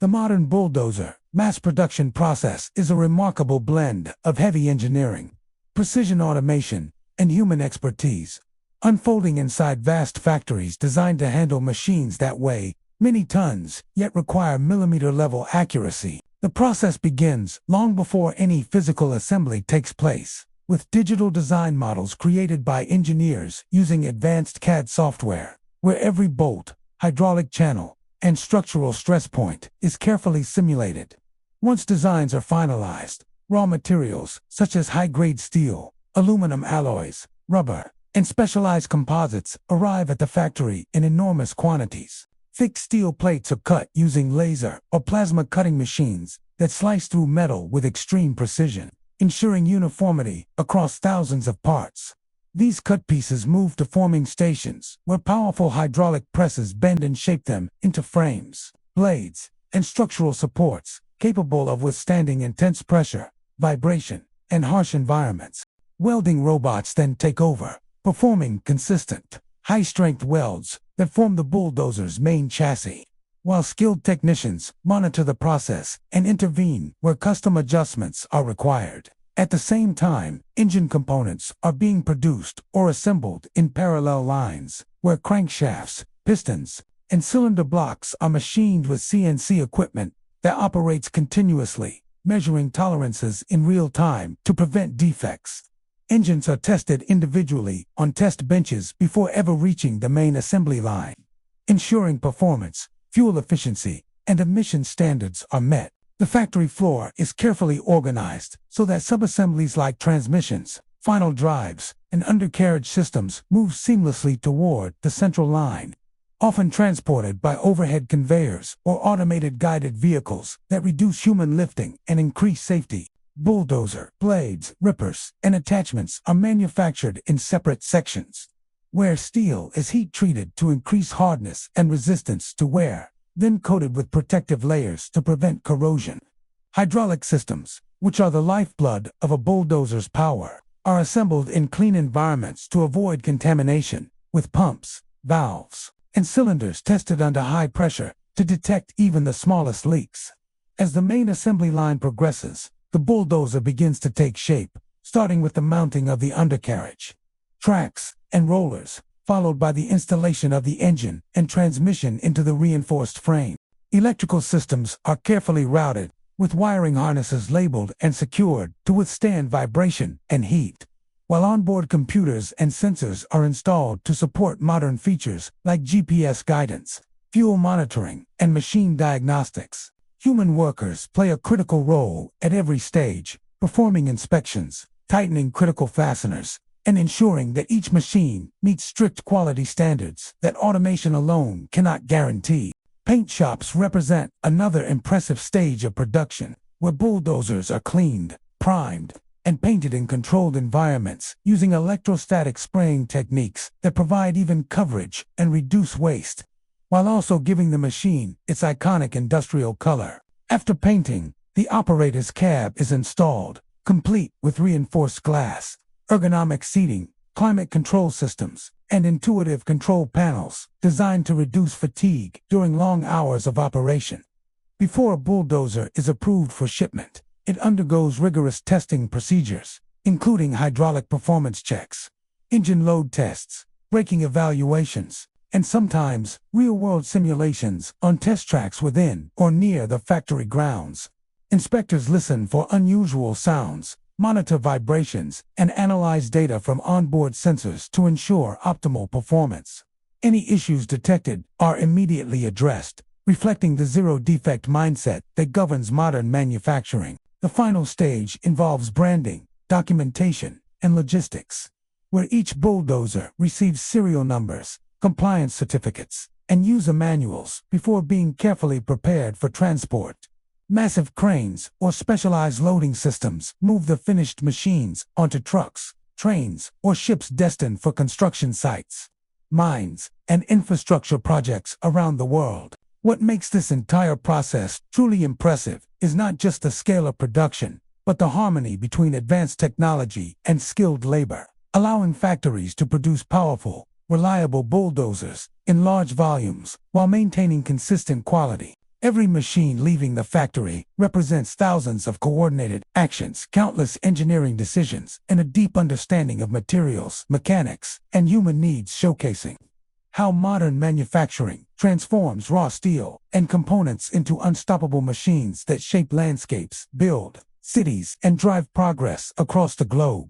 The modern bulldozer mass production process is a remarkable blend of heavy engineering, precision automation, and human expertise, unfolding inside vast factories designed to handle machines that weigh many tons, yet require millimeter-level accuracy. The process begins long before any physical assembly takes place, with digital design models created by engineers using advanced CAD software, where every bolt, hydraulic channel, and structural stress point is carefully simulated. Once designs are finalized, raw materials such as high-grade steel, aluminum alloys, rubber, and specialized composites arrive at the factory in enormous quantities. Thick steel plates are cut using laser or plasma cutting machines that slice through metal with extreme precision, ensuring uniformity across thousands of parts. These cut pieces move to forming stations, where powerful hydraulic presses bend and shape them into frames, blades, and structural supports capable of withstanding intense pressure, vibration, and harsh environments. Welding robots then take over, performing consistent, high-strength welds that form the bulldozer's main chassis, while skilled technicians monitor the process and intervene where custom adjustments are required. At the same time, engine components are being produced or assembled in parallel lines, where crankshafts, pistons, and cylinder blocks are machined with CNC equipment that operates continuously, measuring tolerances in real time to prevent defects. Engines are tested individually on test benches before ever reaching the main assembly line, ensuring performance, fuel efficiency, and emission standards are met. The factory floor is carefully organized so that subassemblies like transmissions, final drives, and undercarriage systems move seamlessly toward the central line, often transported by overhead conveyors or automated guided vehicles that reduce human lifting and increase safety. Bulldozer blades, rippers, and attachments are manufactured in separate sections, where steel is heat-treated to increase hardness and resistance to wear, then coated with protective layers to prevent corrosion. Hydraulic systems, which are the lifeblood of a bulldozer's power, are assembled in clean environments to avoid contamination, with pumps, valves, and cylinders tested under high pressure to detect even the smallest leaks. As the main assembly line progresses, the bulldozer begins to take shape, starting with the mounting of the undercarriage, tracks, and rollers, followed by the installation of the engine and transmission into the reinforced frame. Electrical systems are carefully routed, with wiring harnesses labeled and secured to withstand vibration and heat, while onboard computers and sensors are installed to support modern features like GPS guidance, fuel monitoring, and machine diagnostics. Human workers play a critical role at every stage, performing inspections, tightening critical fasteners, and ensuring that each machine meets strict quality standards that automation alone cannot guarantee. Paint shops represent another impressive stage of production, where bulldozers are cleaned, primed, and painted in controlled environments using electrostatic spraying techniques that provide even coverage and reduce waste, while also giving the machine its iconic industrial color. After painting, the operator's cab is installed, complete with reinforced glass, ergonomic seating, climate control systems, and intuitive control panels designed to reduce fatigue during long hours of operation. Before a bulldozer is approved for shipment, it undergoes rigorous testing procedures, including hydraulic performance checks, engine load tests, braking evaluations, and sometimes real-world simulations on test tracks within or near the factory grounds. Inspectors listen for unusual sounds, monitor vibrations, and analyze data from onboard sensors to ensure optimal performance. Any issues detected are immediately addressed, reflecting the zero-defect mindset that governs modern manufacturing. The final stage involves branding, documentation, and logistics, where each bulldozer receives serial numbers, compliance certificates, and user manuals before being carefully prepared for transport. Massive cranes or specialized loading systems move the finished machines onto trucks, trains, or ships destined for construction sites, mines, and infrastructure projects around the world. What makes this entire process truly impressive is not just the scale of production, but the harmony between advanced technology and skilled labor, allowing factories to produce powerful, reliable bulldozers in large volumes while maintaining consistent quality. Every machine leaving the factory represents thousands of coordinated actions, countless engineering decisions, and a deep understanding of materials, mechanics, and human needs, showcasing how modern manufacturing transforms raw steel and components into unstoppable machines that shape landscapes, build cities, and drive progress across the globe.